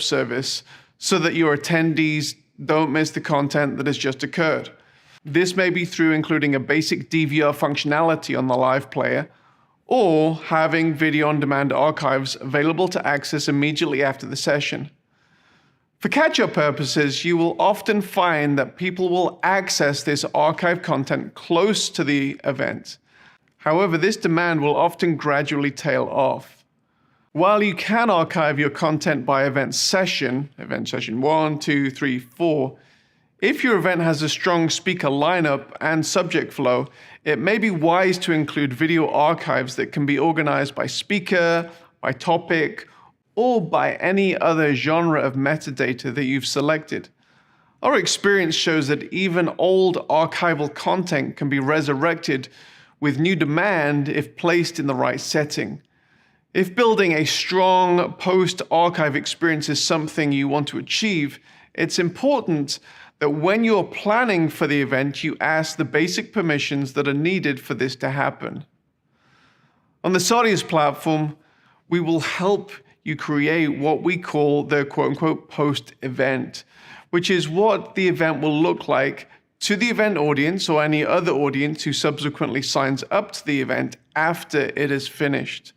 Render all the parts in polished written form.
service so that your attendees don't miss the content that has just occurred. This may be through including a basic DVR functionality on the live player, or having video-on-demand archives available to access immediately after the session. For catch-up purposes, you will often find that people will access this archive content close to the event. However, this demand will often gradually tail off. While you can archive your content by event session 1, 2, 3, 4, if your event has a strong speaker lineup and subject flow, it may be wise to include video archives that can be organized by speaker, by topic, or by any other genre of metadata that you've selected. Our experience shows that even old archival content can be resurrected with new demand if placed in the right setting. If building a strong post-archive experience is something you want to achieve, it's important that when you're planning for the event, you ask the basic permissions that are needed for this to happen. On the Sardius platform, we will help you create what we call the quote-unquote post-event, which is what the event will look like to the event audience or any other audience who subsequently signs up to the event after it is finished.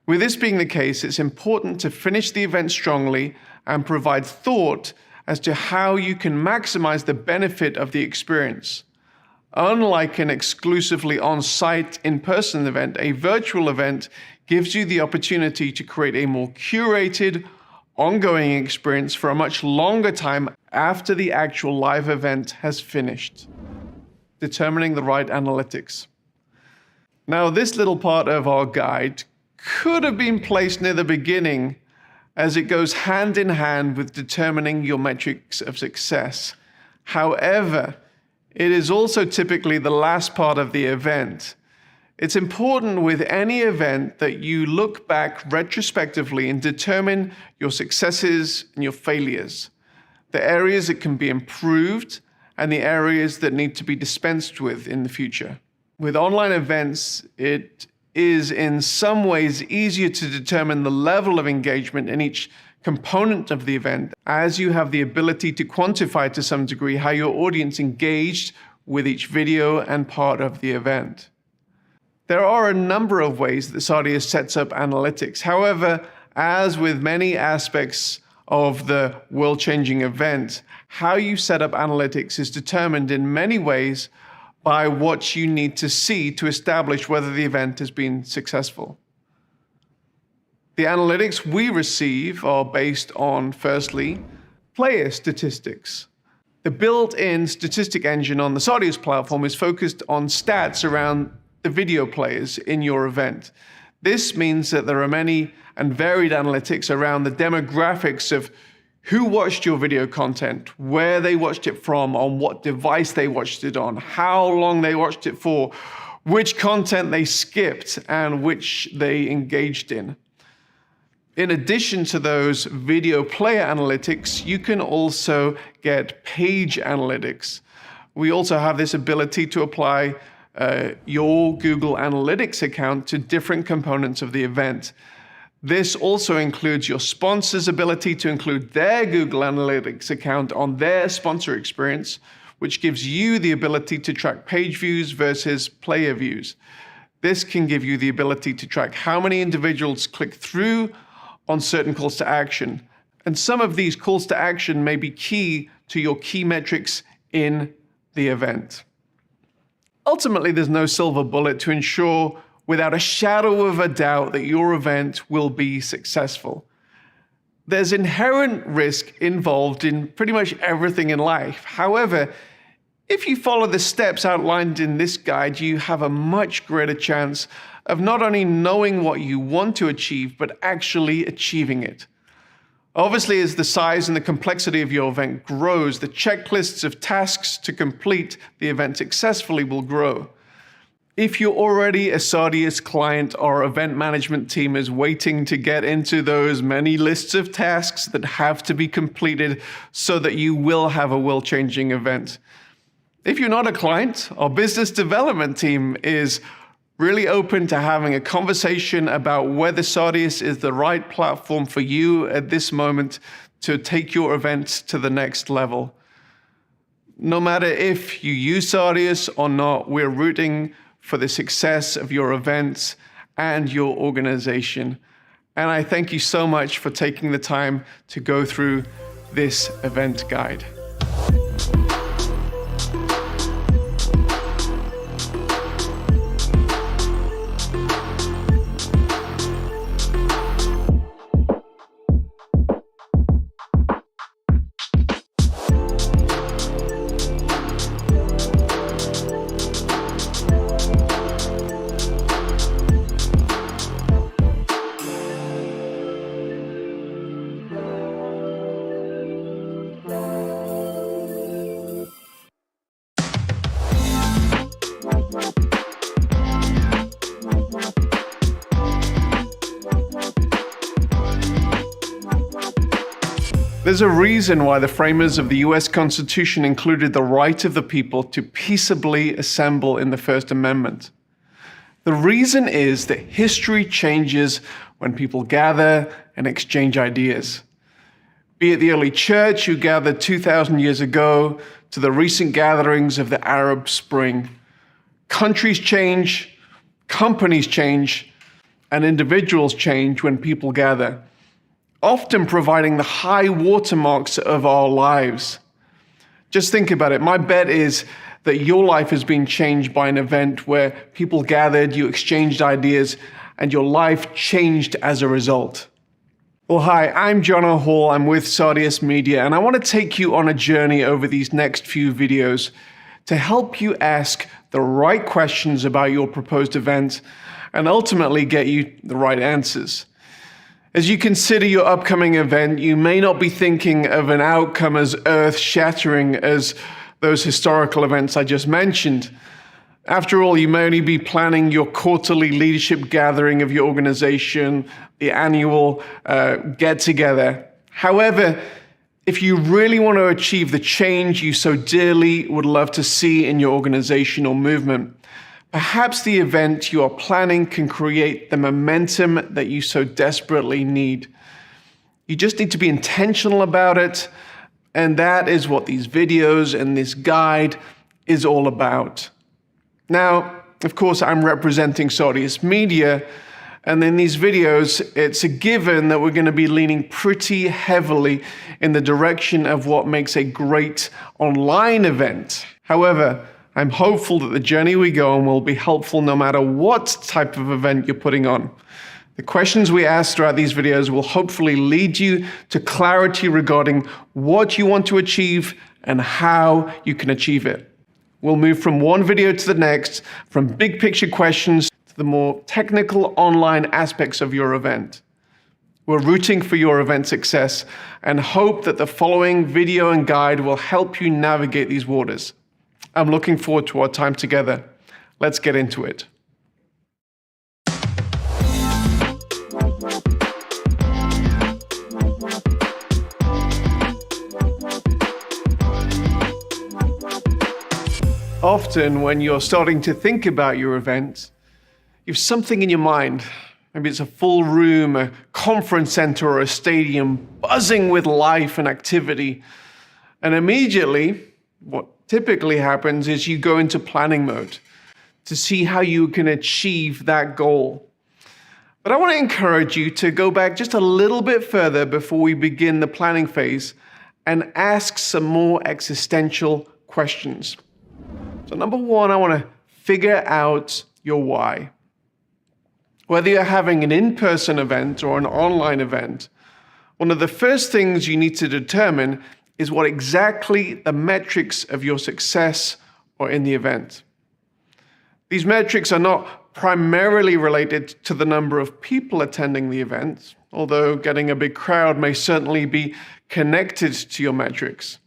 With this being the case, it's important to finish the event strongly and provide thought as to how you can maximize the benefit of the experience. Unlike an exclusively on-site in-person event, a virtual event gives you the opportunity to create a more curated, ongoing experience for a much longer time after the actual live event has finished. Determining the right analytics. Now, this little part of our guide could have been placed near the beginning, as it goes hand in hand with determining your metrics of success. However, it is also typically the last part of the event. It's important with any event that you look back retrospectively and determine your successes and your failures, the areas that can be improved and the areas that need to be dispensed with in the future. With online events, it is in some ways easier to determine the level of engagement in each component of the event, as you have the ability to quantify to some degree how your audience engaged with each video and part of the event. There are a number of ways that Sardius sets up analytics. However, as with many aspects of the world-changing event, how you set up analytics is determined in many ways by what you need to see to establish whether the event has been successful. The analytics we receive are based on, firstly, player statistics. The built-in statistic engine on the Sardius platform is focused on stats around the video players in your event. This means that there are many and varied analytics around the demographics of who watched your video content, where they watched it from, on what device they watched it on, how long they watched it for, which content they skipped, and which they engaged in. In addition to those video player analytics, you can also get page analytics. We also have this ability to apply your Google Analytics account to different components of the event. This also includes your sponsor's ability to include their Google Analytics account on their sponsor experience, which gives you the ability to track page views versus player views. This can give you the ability to track how many individuals click through on certain calls to action. And some of these calls to action may be key to your key metrics in the event. Ultimately, there's no silver bullet to ensure without a shadow of a doubt that your event will be successful. There's inherent risk involved in pretty much everything in life. However, if you follow the steps outlined in this guide, you have a much greater chance of not only knowing what you want to achieve, but actually achieving it. Obviously, as the size and the complexity of your event grows, the checklists of tasks to complete the event successfully will grow. If you're already a Sardius client, our event management team is waiting to get into those many lists of tasks that have to be completed so that you will have a world-changing event. If you're not a client, our business development team is really open to having a conversation about whether Sardius is the right platform for you at this moment to take your events to the next level. No matter if you use Sardius or not, we're rooting for the success of your events and your organization. And I thank you so much for taking the time to go through this event guide. There's a reason why the framers of the US Constitution included the right of the people to peaceably assemble in the First Amendment. The reason is that history changes when people gather and exchange ideas. Be it the early church who gathered 2,000 years ago to the recent gatherings of the Arab Spring. Countries change, companies change, and individuals change when people gather, often providing the high watermarks of our lives. Just think about it. My bet is that your life has been changed by an event where people gathered, you exchanged ideas, and your life changed as a result. Well, hi, I'm John O'Hall. I'm with Sardius Media, and I want to take you on a journey over these next few videos to help you ask the right questions about your proposed event and ultimately get you the right answers. As you consider your upcoming event, you may not be thinking of an outcome as earth-shattering as those historical events I just mentioned. After all, you may only be planning your quarterly leadership gathering of your organization, the annual get-together. However, if you really want to achieve the change you so dearly would love to see in your organization or movement, perhaps the event you are planning can create the momentum that you so desperately need. You just need to be intentional about it, and that is what these videos and this guide is all about. Now, of course, I'm representing Sardius Media, and in these videos, it's a given that we're going to be leaning pretty heavily in the direction of what makes a great online event. However, I'm hopeful that the journey we go on will be helpful no matter what type of event you're putting on. The questions we ask throughout these videos will hopefully lead you to clarity regarding what you want to achieve and how you can achieve it. We'll move from one video to the next, from big picture questions to the more technical online aspects of your event. We're rooting for your event success and hope that the following video and guide will help you navigate these waters. I'm looking forward to our time together. Let's get into it. Often when you're starting to think about your event, you have something in your mind. Maybe it's a full room, a conference center, or a stadium buzzing with life and activity. And immediately, what typically happens is you go into planning mode to see how you can achieve that goal. But I want to encourage you to go back just a little bit further before we begin the planning phase and ask some more existential questions. So number one, I want to figure out your why. Whether you're having an in-person event or an online event, one of the first things you need to determine is what exactly the metrics of your success are in the event. These metrics are not primarily related to the number of people attending the event, although getting a big crowd may certainly be connected to your metrics.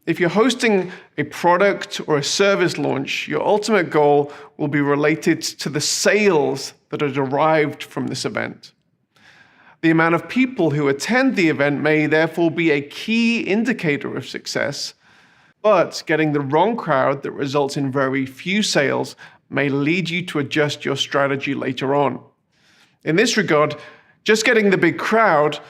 If you're hosting a product or a service launch, your ultimate goal will be related to the sales that are derived from this event. The amount of people who attend the event may therefore be a key indicator of success, but getting the wrong crowd that results in very few sales may lead you to adjust your strategy later on. In this regard, just getting the big crowd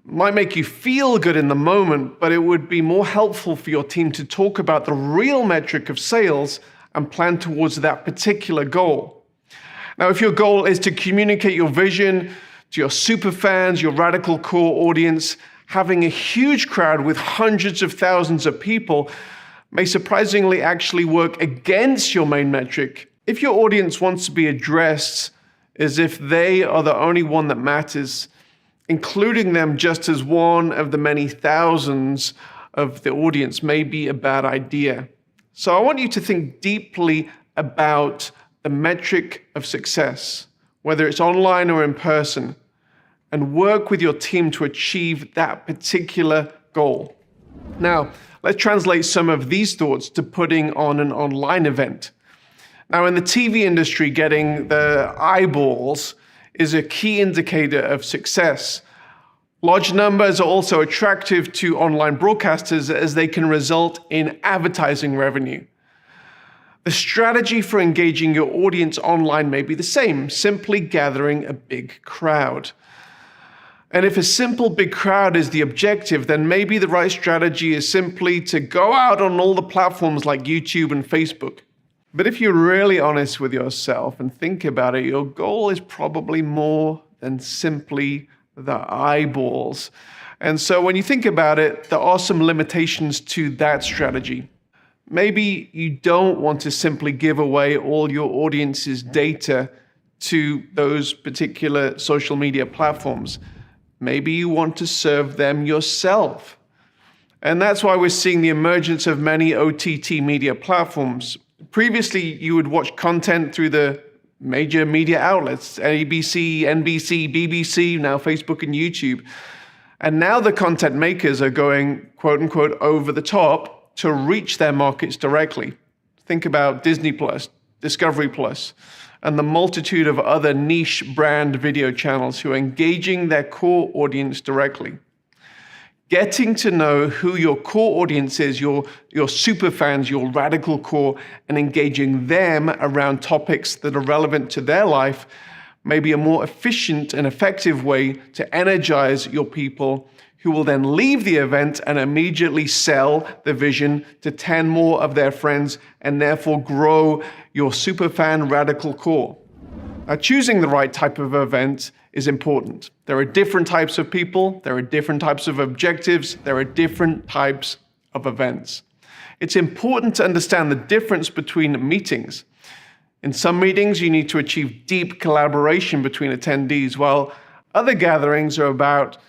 might make you feel good in the moment, but it would be more helpful for your team to talk about the real metric of sales and plan towards that particular goal. Now, if your goal is to communicate your vision to your super fans, your radical core audience, having a huge crowd with hundreds of thousands of people may surprisingly actually work against your main metric. If your audience wants to be addressed as if they are the only one that matters, including them just as one of the many thousands of the audience may be a bad idea. So I want you to think deeply about the metric of success, whether it's online or in person, and work with your team to achieve that particular goal. Now, let's translate some of these thoughts to putting on an online event. Now, in the TV industry, getting the eyeballs is a key indicator of success. Large numbers are also attractive to online broadcasters as they can result in advertising revenue. The strategy for engaging your audience online may be the same, simply gathering a big crowd. And if a simple big crowd is the objective, then maybe the right strategy is simply to go out on all the platforms like YouTube and Facebook. But if you're really honest with yourself and think about it, your goal is probably more than simply the eyeballs. And so when you think about it, there are some limitations to that strategy. Maybe you don't want to simply give away all your audience's data to those particular social media platforms. Maybe you want to serve them yourself. And that's why we're seeing the emergence of many OTT media platforms. Previously, you would watch content through the major media outlets, ABC, NBC, BBC, now Facebook and YouTube. And now the content makers are going, quote unquote, over the top to reach their markets directly. Think about Disney Plus, Discovery Plus, and the multitude of other niche brand video channels who are engaging their core audience directly. Getting to know who your core audience is, your super fans, your radical core, and engaging them around topics that are relevant to their life may be a more efficient and effective way to energize your people, who will then leave the event and immediately sell the vision to 10 more of their friends and therefore grow your super fan radical core. Now, choosing the right type of event is important. There are different types of people, there are different types of objectives, there are different types of events. It's important to understand the difference between meetings. In some meetings, you need to achieve deep collaboration between attendees, while other gatherings are about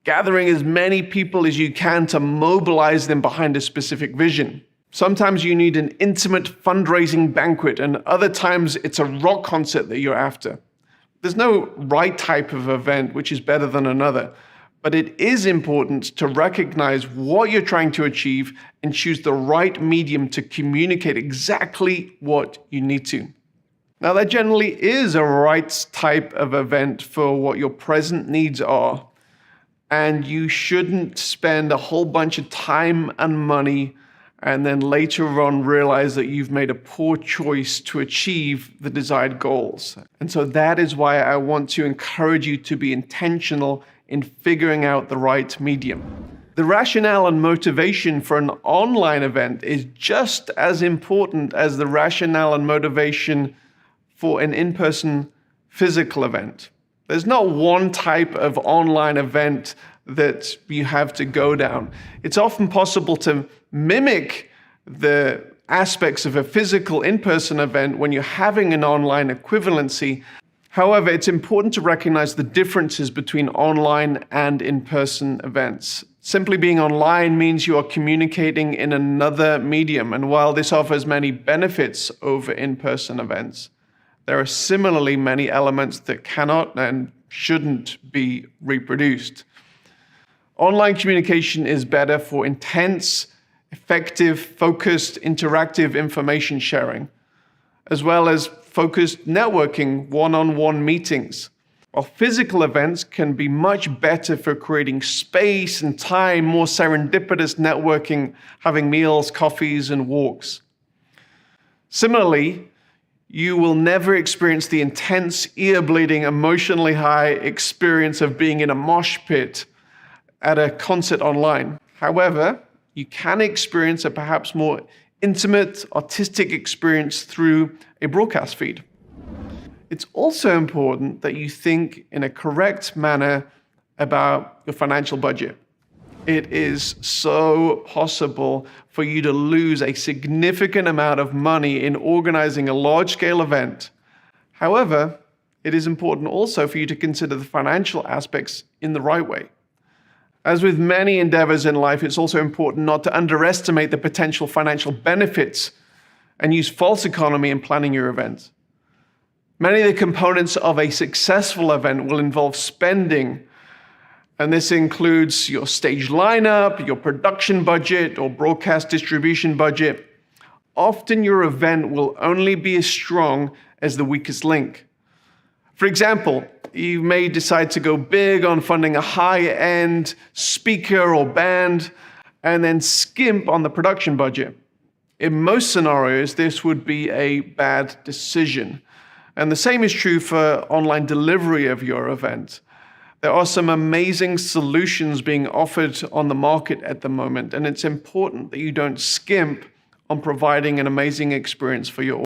gathering as many people as you can to mobilize them behind a specific vision. Sometimes you need an intimate fundraising banquet, and other times it's a rock concert that you're after. There's no right type of event which is better than another, but it is important to recognize what you're trying to achieve and choose the right medium to communicate exactly what you need to. Now, there generally is a right type of event for what your present needs are, and you shouldn't spend a whole bunch of time and money and then later on realize that you've made a poor choice to achieve the desired goals. And so that is why I want to encourage you to be intentional in figuring out the right medium. The rationale and motivation for an online event is just as important as the rationale and motivation for an in-person physical event. There's not one type of online event that you have to go down. It's often possible to mimic the aspects of a physical in-person event when you're having an online equivalency. However, it's important to recognize the differences between online and in-person events. Simply being online means you are communicating in another medium, and while this offers many benefits over in-person events, there are similarly many elements that cannot and shouldn't be reproduced. Online communication is better for intense, effective, focused, interactive information sharing, as well as focused networking, one-on-one meetings. While physical events can be much better for creating space and time, more serendipitous networking, having meals, coffees, and walks. Similarly, You will never experience the intense, ear-bleeding, emotionally high experience of being in a mosh pit at a concert online. However, you can experience a perhaps more intimate, artistic experience through a broadcast feed. It's also important that you think in a correct manner about your financial budget. It is so possible for you to lose a significant amount of money in organizing a large-scale event. However, it is important also for you to consider the financial aspects in the right way. As with many endeavors in life, it's also important not to underestimate the potential financial benefits and use false economy in planning your event. Many of the components of a successful event will involve spending, and this includes your stage lineup, your production budget, or broadcast distribution budget. Often your event will only be as strong as the weakest link. For example, you may decide to go big on funding a high-end speaker or band, and then skimp on the production budget. In most scenarios, this would be a bad decision. And the same is true for online delivery of your event. There are some amazing solutions being offered on the market at the moment, and it's important that you don't skimp on providing an amazing experience for your audience.